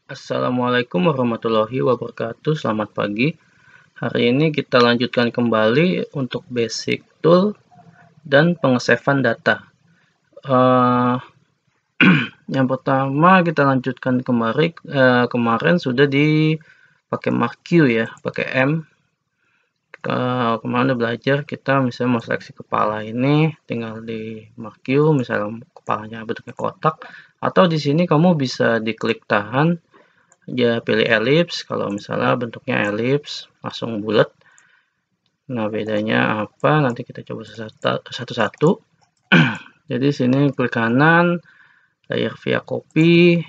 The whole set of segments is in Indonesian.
Assalamualaikum warahmatullahi wabarakatuh. Selamat pagi. Hari ini kita lanjutkan kembali untuk basic tool dan pengesavean data. Yang pertama kita lanjutkan kemarin sudah dipakai mark Q ya, pakai M. Kemarin udah belajar kita misalnya mau seleksi kepala ini, tinggal di mark Q, misalnya kepalanya bentuknya kotak, atau di sini kamu bisa diklik tahan. Ya pilih elips, kalau misalnya bentuknya elips langsung bulat. Nah bedanya apa, nanti kita coba satu-satu. Jadi sini klik kanan, layer via copy,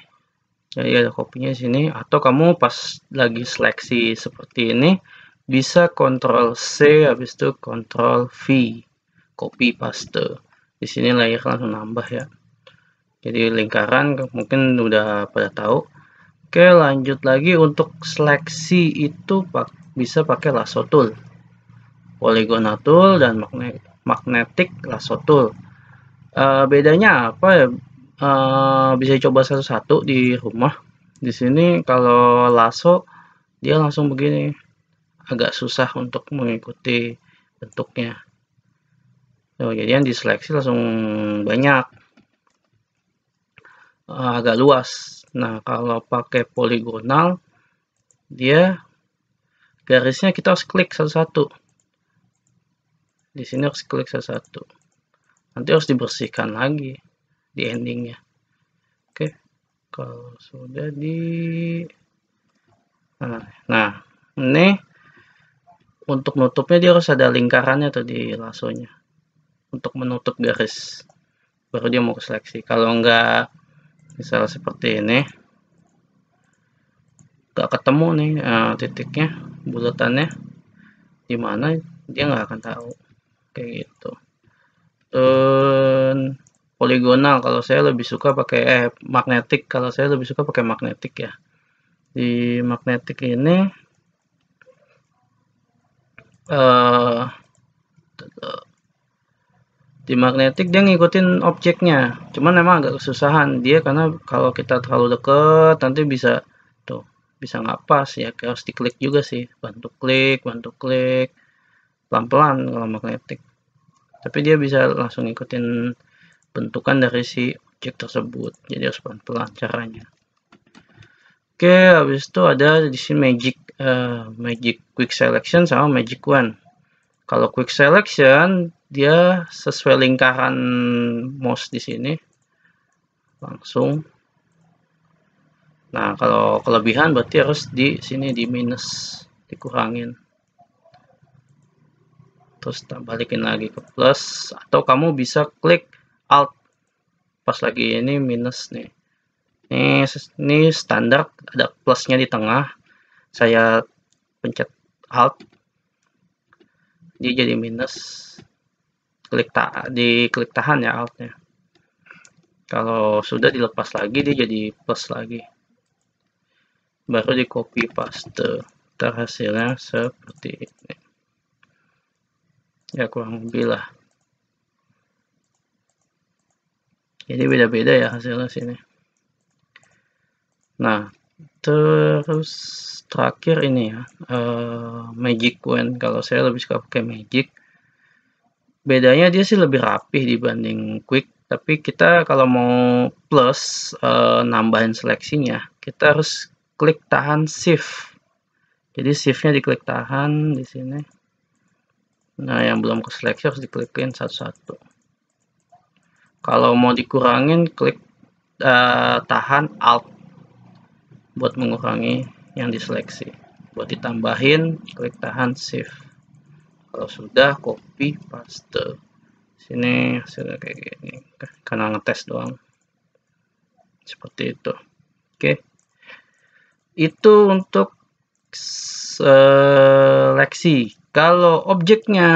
jadi ada kopinya sini, atau kamu pas lagi seleksi seperti ini bisa Ctrl C habis itu Ctrl V, copy paste. Di sini layer langsung nambah ya, jadi lingkaran mungkin udah pada tahu. Oke, lanjut lagi untuk seleksi itu bisa pakai lasso tool, polygonal tool, dan magnetic lasso tool. Bedanya apa ya? Bisa coba satu-satu di rumah. Di sini kalau lasso dia langsung begini, agak susah untuk mengikuti bentuknya. Jadi yang diseleksi langsung banyak, agak luas. Nah kalau pakai poligonal dia garisnya kita harus klik satu-satu. Di sini harus klik satu-satu. Nanti harus dibersihkan lagi di endingnya. Oke, kalau sudah nah ini untuk nutupnya dia harus ada lingkarannya tuh di lasonya untuk menutup garis, baru dia mau seleksi. Kalau enggak, misal seperti ini, nggak ketemu nih titiknya, bulatannya di mana, dia nggak akan tahu kayak gitu. Dan poligonal kalau saya lebih suka pakai magnetik, kalau saya lebih suka pakai magnetik ya. Di magnetik ini di magnetik dia ngikutin objeknya, cuman memang agak kesusahan dia karena kalau kita terlalu deket nanti bisa nggak pas ya, harus diklik juga sih, bantu klik pelan-pelan kalau magnetik, tapi dia bisa langsung ngikutin bentukan dari si objek tersebut, jadi harus pelan-pelan caranya. Oke, habis itu ada di sini magic quick selection sama magic wand. Kalau quick selection dia sesuai lingkaran mouse di sini langsung. Nah kalau kelebihan berarti harus di sini di minus, dikurangin, terus balikin lagi ke plus, atau kamu bisa klik alt pas lagi ini minus nih. Ini standar ada plusnya di tengah, saya pencet alt dia jadi minus, klik tahan ya altnya. Kalau sudah dilepas lagi dia jadi plus lagi, baru di copy paste, hasilnya seperti ini ya, kurang lebih lah. Jadi beda-beda ya hasilnya sini. Nah terus terakhir ini ya, magic wand. Kalau saya lebih suka pakai magic. Bedanya dia sih lebih rapih dibanding quick, tapi kita kalau mau plus nambahin seleksinya kita harus klik tahan shift. Jadi shiftnya diklik tahan di sini. Nah yang belum ke seleksi harus diklikin satu-satu. Kalau mau dikurangin klik tahan alt buat mengurangi yang diseleksi. Buat ditambahin klik tahan shift. Kalau sudah copy paste. Sini hasilnya kayak gini, karena ngetes doang seperti itu. Oke, itu untuk seleksi. Kalau objeknya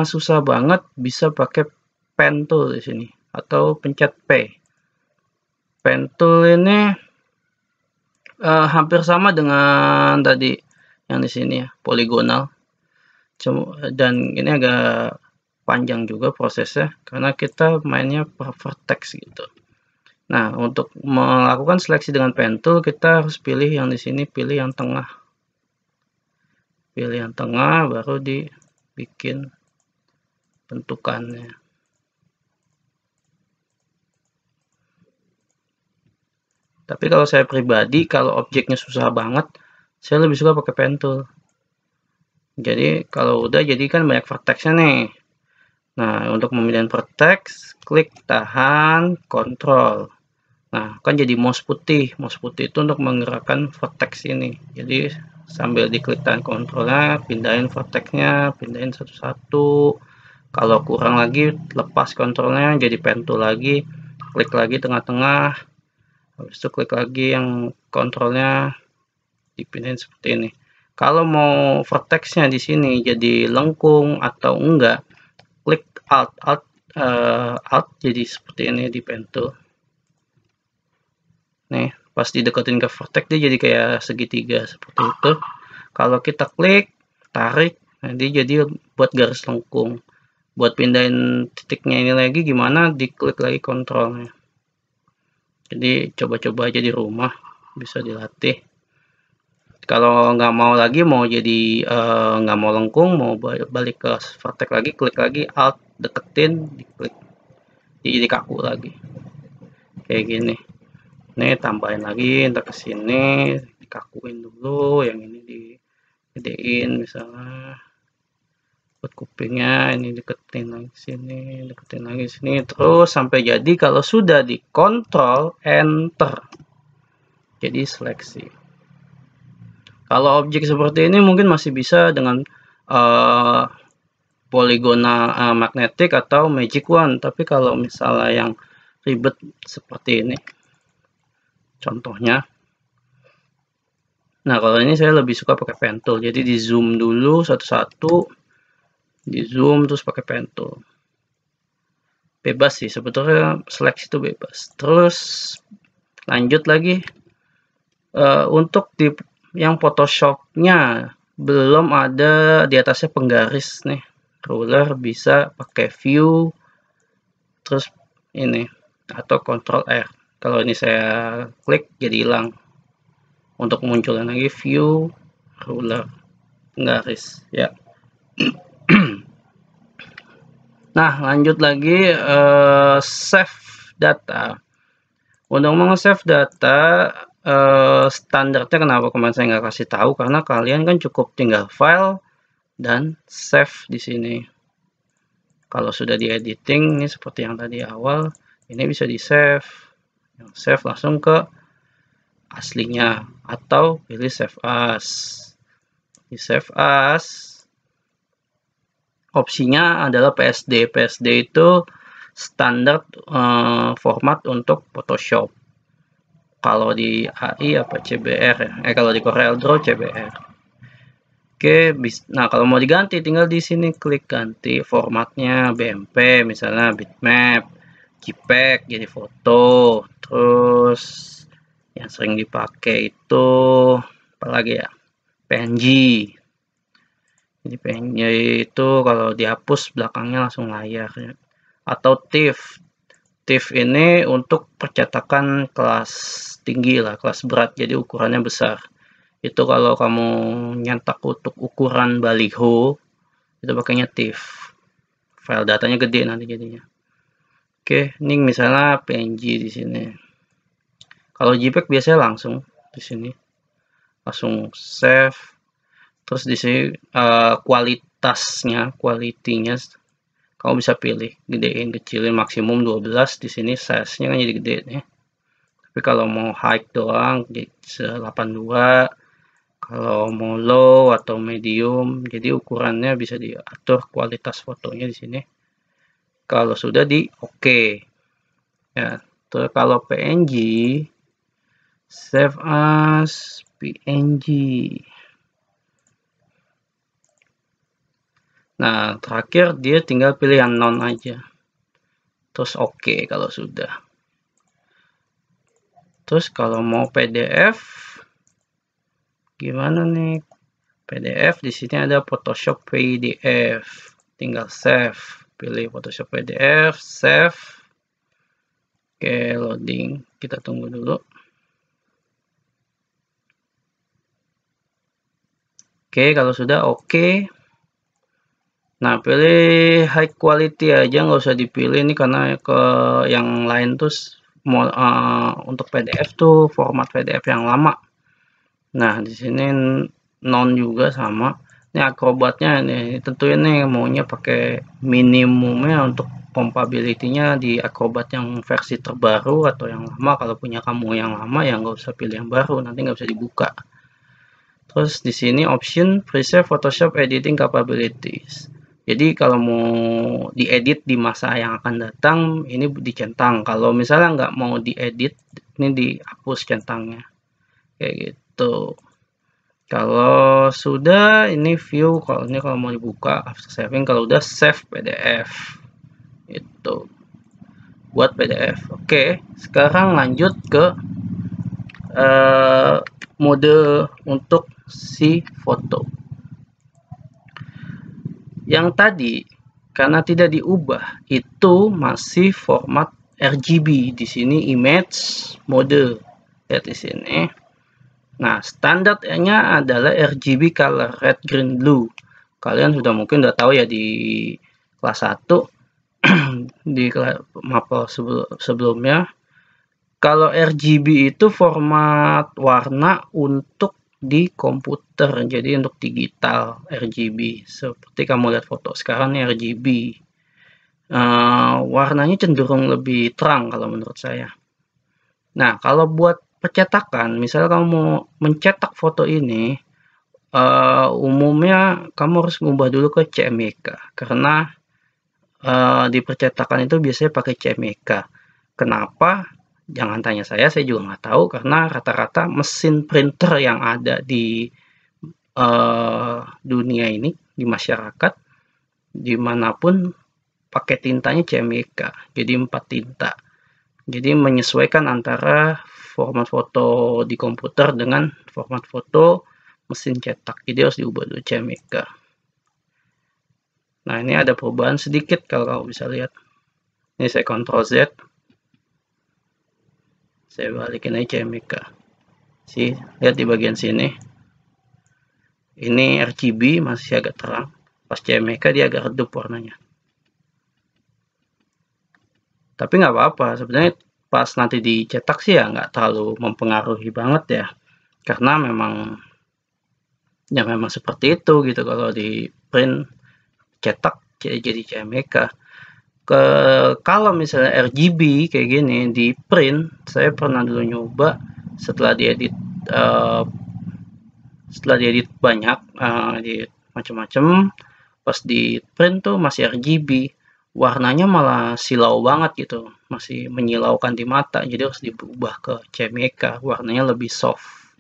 susah banget bisa pakai pen tool di sini atau pencet P. Pen tool ini hampir sama dengan tadi yang di sini ya, poligonal. Dan ini agak panjang juga prosesnya karena kita mainnya per vertex gitu. Nah, untuk melakukan seleksi dengan pen tool, kita harus pilih yang di sini, pilih yang tengah. Pilih yang tengah, baru dibikin bentukannya. Tapi kalau saya pribadi, kalau objeknya susah banget, saya lebih suka pakai pen tool. Jadi kalau udah, jadi kan banyak vertexnya nih. Nah, untuk memilih vertex, klik tahan, kontrol. Nah, kan jadi mouse putih. Mouse putih itu untuk menggerakkan vertex ini. Jadi sambil diklik tahan kontrolnya, pindahin vertexnya, pindahin satu-satu. Kalau kurang lagi, lepas kontrolnya, jadi pen tool lagi. Klik lagi tengah-tengah. Habis itu klik lagi yang kontrolnya, dipindahin seperti ini. Kalau mau vertexnya di sini jadi lengkung atau enggak, klik alt jadi seperti ini di pen tool. Nih, pas dideketin ke vertex dia jadi kayak segitiga seperti itu. Kalau kita klik, tarik, nah dia jadi buat garis lengkung. Buat pindahin titiknya ini lagi gimana, diklik lagi kontrolnya. Jadi coba-coba aja di rumah, bisa dilatih. Kalau nggak mau lagi, mau jadi nggak mau lengkung, mau balik ke vertex lagi, klik lagi alt, deketin, diklik, jadi kaku lagi kayak gini. Nih tambahin lagi, ntar ke sini dikakuin dulu, yang ini digedein misalnya buat kupingnya, ini deketin lagi sini, deketin lagi sini, terus sampai jadi. Kalau sudah dikontrol enter, jadi seleksi. Kalau objek seperti ini mungkin masih bisa dengan polygonal magnetic atau magic wand, tapi kalau misalnya yang ribet seperti ini contohnya, nah kalau ini saya lebih suka pakai pen tool. Jadi di zoom dulu satu-satu, di zoom terus pakai pen tool. Bebas sih sebetulnya, seleksi itu bebas. Terus lanjut lagi, untuk di yang Photoshopnya belum ada di atasnya penggaris nih, ruler, bisa pakai view terus ini atau Ctrl R. Kalau ini saya klik jadi hilang. Untuk munculin lagi view, ruler, garis ya. Nah, lanjut lagi, save data. Untuk meng-save data, standarnya kenapa kemarin saya nggak kasih tahu, karena kalian kan cukup tinggal file dan save di sini. Kalau sudah di editing, ini seperti yang tadi awal, ini bisa di save. Yang save langsung ke aslinya, atau pilih save as. Di save as, opsinya adalah PSD. PSD itu standar format untuk Photoshop. Kalau di AI apa CBR ya? Kalau di CorelDRAW CBR. Oke, nah kalau mau diganti tinggal di sini klik ganti formatnya, BMP misalnya, bitmap, JPEG jadi foto, terus yang sering dipakai itu apalagi ya, PNG. Jadi PNG itu kalau dihapus belakangnya langsung layar ya. Atau TIFF. TIFF ini untuk percetakan kelas tinggi lah, kelas berat, jadi ukurannya besar. Itu kalau kamu nyetak untuk ukuran baliho itu pakainya TIFF. File datanya gede nanti jadinya. Oke, ini misalnya PNG di sini. Kalau JPEG biasanya langsung di sini, langsung save. Terus di sini kualitasnya, kualitinya kamu bisa pilih, gedein, kecilin, maksimum 12. Di sini size-nya kan jadi gede nih. Tapi kalau mau height doang, jadi 82. Kalau mau low atau medium, jadi ukurannya bisa diatur kualitas fotonya di sini. Kalau sudah di OK, ya. Terus kalau PNG, save as PNG. Nah, terakhir dia tinggal pilih yang non aja. Terus OK kalau sudah. Terus kalau mau PDF, gimana nih? PDF di sini ada Photoshop PDF. Tinggal save. Pilih Photoshop PDF, save. Oke, loading. Kita tunggu dulu. Oke, kalau sudah oke. Nah, pilih high quality aja, nggak usah dipilih ini karena ke yang lain tuh untuk PDF tuh format PDF yang lama. Nah, di sini non juga sama. Ini Acrobat-nya nih, tentuin nih maunya pakai minimumnya untuk compatibility-nya di Acrobat yang versi terbaru atau yang lama. Kalau punya kamu yang lama ya nggak usah pilih yang baru, nanti nggak bisa dibuka. Terus di sini option preserve Photoshop editing capabilities. Jadi kalau mau diedit di masa yang akan datang, ini dicentang. Kalau misalnya nggak mau diedit, ini dihapus centangnya. Kayak gitu. Kalau sudah ini view, kalau ini kalau mau dibuka after saving, kalau udah save PDF itu buat PDF. Oke, sekarang lanjut ke mode untuk si foto yang tadi. Karena tidak diubah, itu masih format RGB. Di sini image mode, lihat di sini. Nah, standarnya adalah RGB color red, green, blue. Kalian sudah mungkin udah tahu ya di kelas 1 di mapel sebelumnya. Kalau RGB itu format warna untuk di komputer, jadi untuk digital RGB. Seperti kamu lihat foto sekarang nih RGB. Warnanya cenderung lebih terang kalau menurut saya. Nah, kalau buat percetakan, misalnya kamu mau mencetak foto ini, umumnya kamu harus ngubah dulu ke CMYK karena di percetakan itu biasanya pakai CMYK. Kenapa? Jangan tanya saya juga nggak tahu karena rata-rata mesin printer yang ada di dunia ini, di masyarakat, dimanapun pakai tintanya CMYK, jadi 4 tinta. Jadi menyesuaikan antara format foto di komputer dengan format foto mesin cetak. Jadi harus diubah dulu CMYK. Nah, ini ada perubahan sedikit kalau kamu bisa lihat. Ini saya Ctrl Z. Saya balikin aja CMYK. Lihat di bagian sini. Ini RGB masih agak terang. Pas CMYK dia agak redup warnanya. Tapi nggak apa-apa. Sebenarnya pas nanti dicetak sih ya nggak terlalu mempengaruhi banget ya. Karena memang seperti itu gitu. Kalau di print cetak jadi CMYK. Kalau misalnya RGB kayak gini di print, saya pernah dulu nyoba setelah diedit banyak, di macam-macam, pas di print tuh masih RGB, warnanya malah silau banget gitu, masih menyilaukan di mata, jadi harus diubah ke CMYK, warnanya lebih soft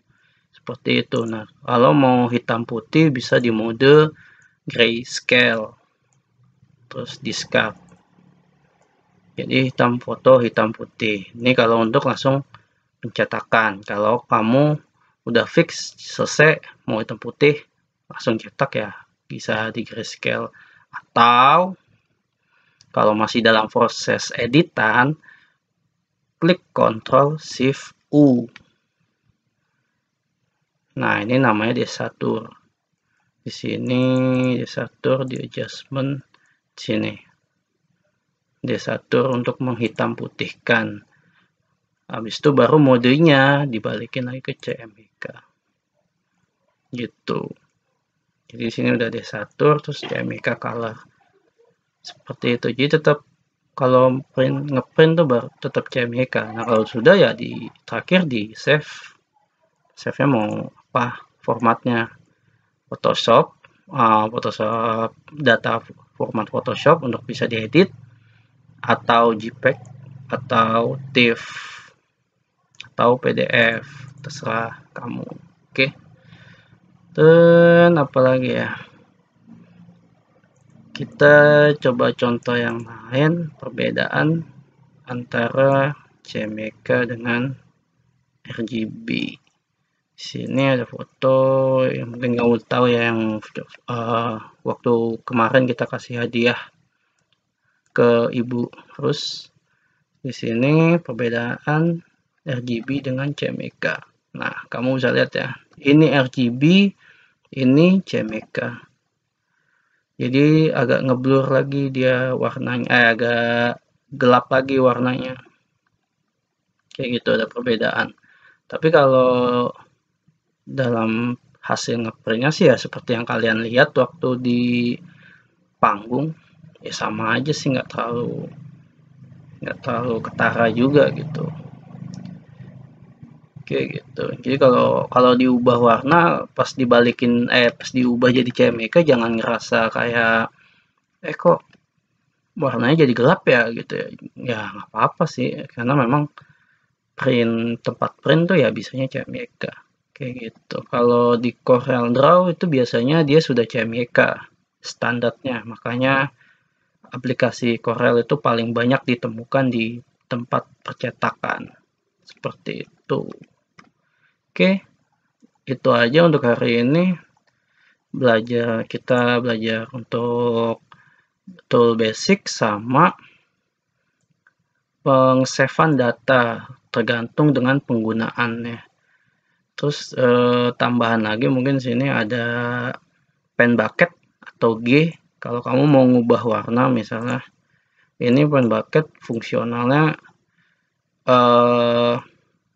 seperti itu. Nah, kalau mau hitam putih bisa di mode grayscale, terus discard. Jadi hitam foto, hitam putih. Ini kalau untuk langsung pencetakan. Kalau kamu udah fix selesai mau hitam putih langsung cetak ya bisa di grayscale. Atau kalau masih dalam proses editan, klik Ctrl Shift U. Nah, ini namanya desatur. Di sini desatur di adjustment sini. Desatur untuk menghitam putihkan. Habis itu baru modenya dibalikin lagi ke CMYK. Gitu. Jadi di sini udah desatur terus CMYK color. Seperti itu. Jadi tetap kalau ngeprint tuh baru tetap CMYK. Nah, kalau sudah ya di terakhir di save. Save-nya mau apa? Formatnya Photoshop, Photoshop data format Photoshop untuk bisa diedit, atau JPEG atau TIFF atau PDF, terserah kamu. Oke. Dan apalagi ya, kita coba contoh yang lain, perbedaan antara CMYK dengan RGB. Sini ada foto yang mungkin kamu tahu ya, yang waktu kemarin kita kasih hadiah ke ibu. Terus Di sini perbedaan RGB dengan CMYK. Nah, kamu bisa lihat ya. Ini RGB, ini CMYK. Jadi agak ngeblur lagi dia warnanya, agak gelap lagi warnanya. Kayak gitu, ada perbedaan. Tapi kalau dalam hasil ngeprintnya sih ya seperti yang kalian lihat waktu di panggung, ya sama aja sih, nggak terlalu ketara juga gitu. Oke gitu. Jadi kalau diubah warna pas dibalikin pas diubah jadi CMYK, jangan ngerasa kayak kok warnanya jadi gelap ya gitu ya. Ya nggak apa-apa sih, karena memang tempat print tuh ya bisanya CMYK. Kayak gitu. Kalau di Corel Draw itu biasanya dia sudah CMYK standarnya. Makanya aplikasi Corel itu paling banyak ditemukan di tempat percetakan. Seperti itu. Oke, itu aja untuk hari ini. Kita belajar untuk tool basic sama pengsavean data tergantung dengan penggunaannya. Terus tambahan lagi mungkin sini ada pen bucket atau G. Kalau kamu mau ngubah warna misalnya, ini pen bucket fungsionalnya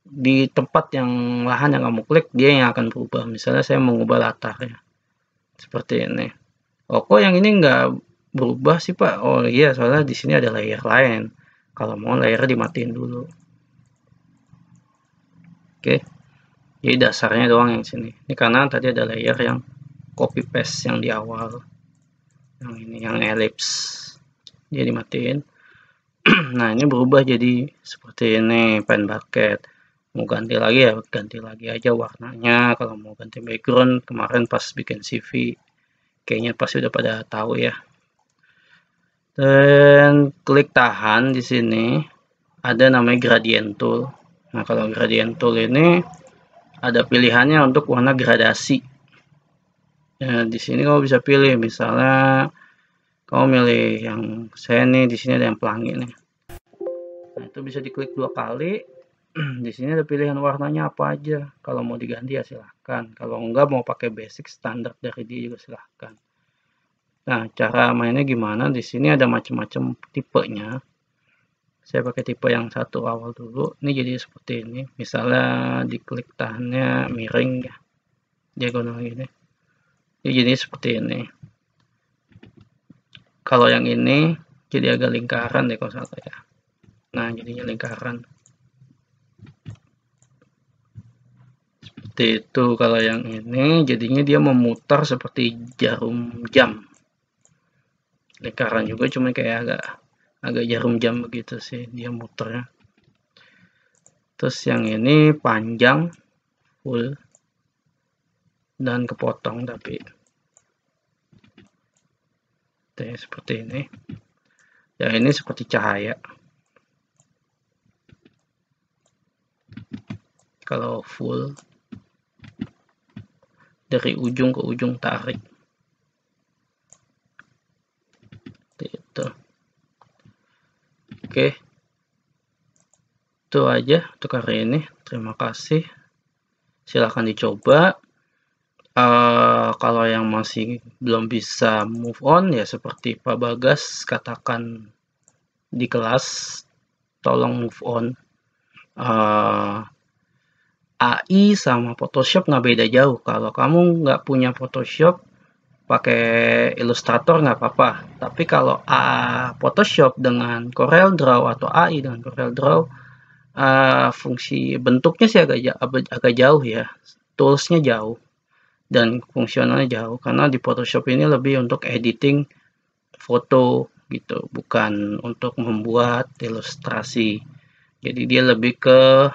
di tempat yang lahan yang kamu klik, dia yang akan berubah. Misalnya saya mengubah latarnya seperti ini. Oh, kok yang ini nggak berubah sih Pak? Oh iya, soalnya di sini ada layer lain. Kalau mau layernya dimatiin dulu. Oke, jadi dasarnya doang yang sini. Ini karena tadi ada layer yang copy paste yang di awal. Yang ini yang ellipse. Dia dimatiin. Nah, ini berubah jadi seperti ini, pen bucket. Mau ganti lagi ya, ganti lagi aja warnanya. Kalau mau ganti background, kemarin pas bikin CV, kayaknya pasti udah pada tahu ya. Dan klik tahan di sini, ada namanya gradient tool. Nah, kalau gradient tool ini ada pilihannya untuk warna gradasi. Ya, di sini kamu bisa pilih, misalnya kamu milih yang saya nih, di sini ada yang pelangi nih. Nah, itu bisa diklik 2 kali. Di sini ada pilihan warnanya apa aja. Kalau mau diganti ya silahkan. Kalau enggak mau pakai basic standar dari dia juga silahkan. Nah, cara mainnya gimana? Di sini ada macam-macam tipenya. Saya pakai tipe yang satu awal dulu. Ini jadi seperti ini. Misalnya diklik tahannya miring ya, diagonal ini. Ini jadi seperti ini. Kalau yang ini jadi agak lingkaran deh kalau salah ya. Nah, jadinya lingkaran. Seperti itu. Kalau yang ini jadinya dia memutar seperti jarum jam. Lingkaran juga, cuma kayak agak jarum jam begitu sih dia muternya. Terus yang ini panjang full dan kepotong, tapi seperti ini. Yang ini seperti cahaya. Kalau full dari ujung ke ujung tarik. Itu. Oke. Itu aja untuk hari ini. Terima kasih. Silahkan dicoba. Kalau yang masih belum bisa move on ya seperti Pak Bagas katakan di kelas, tolong move on. AI sama Photoshop nggak beda jauh. Kalau kamu nggak punya Photoshop, pakai Illustrator nggak apa-apa. Tapi kalau Photoshop dengan Corel Draw atau AI dengan Corel Draw, fungsi bentuknya sih agak jauh ya. Toolsnya jauh dan fungsionalnya jauh, karena di Photoshop ini lebih untuk editing foto gitu, bukan untuk membuat ilustrasi. Jadi dia lebih ke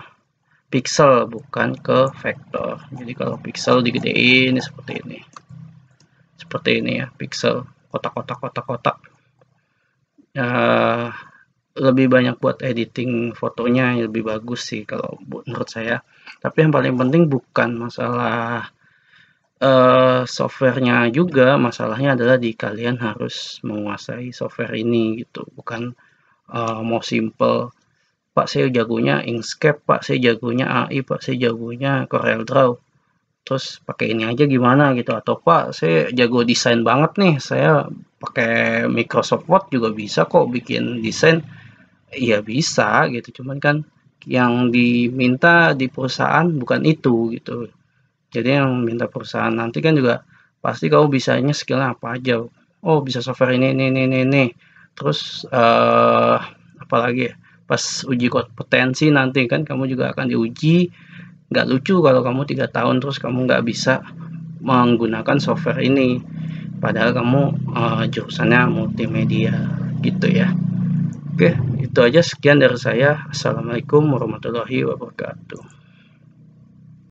pixel bukan ke vektor. Jadi kalau pixel digedein seperti ini ya, pixel kotak-kotak lebih banyak buat editing fotonya, lebih bagus sih kalau menurut saya. Tapi yang paling penting bukan masalah softwarenya juga, masalahnya adalah di kalian harus menguasai software ini gitu, bukan mau simple Pak saya jagonya Inkscape, Pak saya jagonya AI, Pak saya jagonya CorelDRAW, terus pakai ini aja gimana gitu, atau Pak saya jago desain banget nih, saya pakai Microsoft Word juga bisa kok bikin desain. Iya bisa gitu, cuman kan yang diminta di perusahaan bukan itu gitu. Jadi yang minta perusahaan nanti kan juga pasti kamu bisanya skillnya apa aja. Oh bisa software ini. Terus apalagi ya, pas uji kompetensi nanti kan kamu juga akan diuji. Nggak lucu kalau kamu 3 tahun terus kamu nggak bisa menggunakan software ini. Padahal kamu jurusannya multimedia gitu ya. Oke, itu aja, sekian dari saya. Assalamualaikum warahmatullahi wabarakatuh.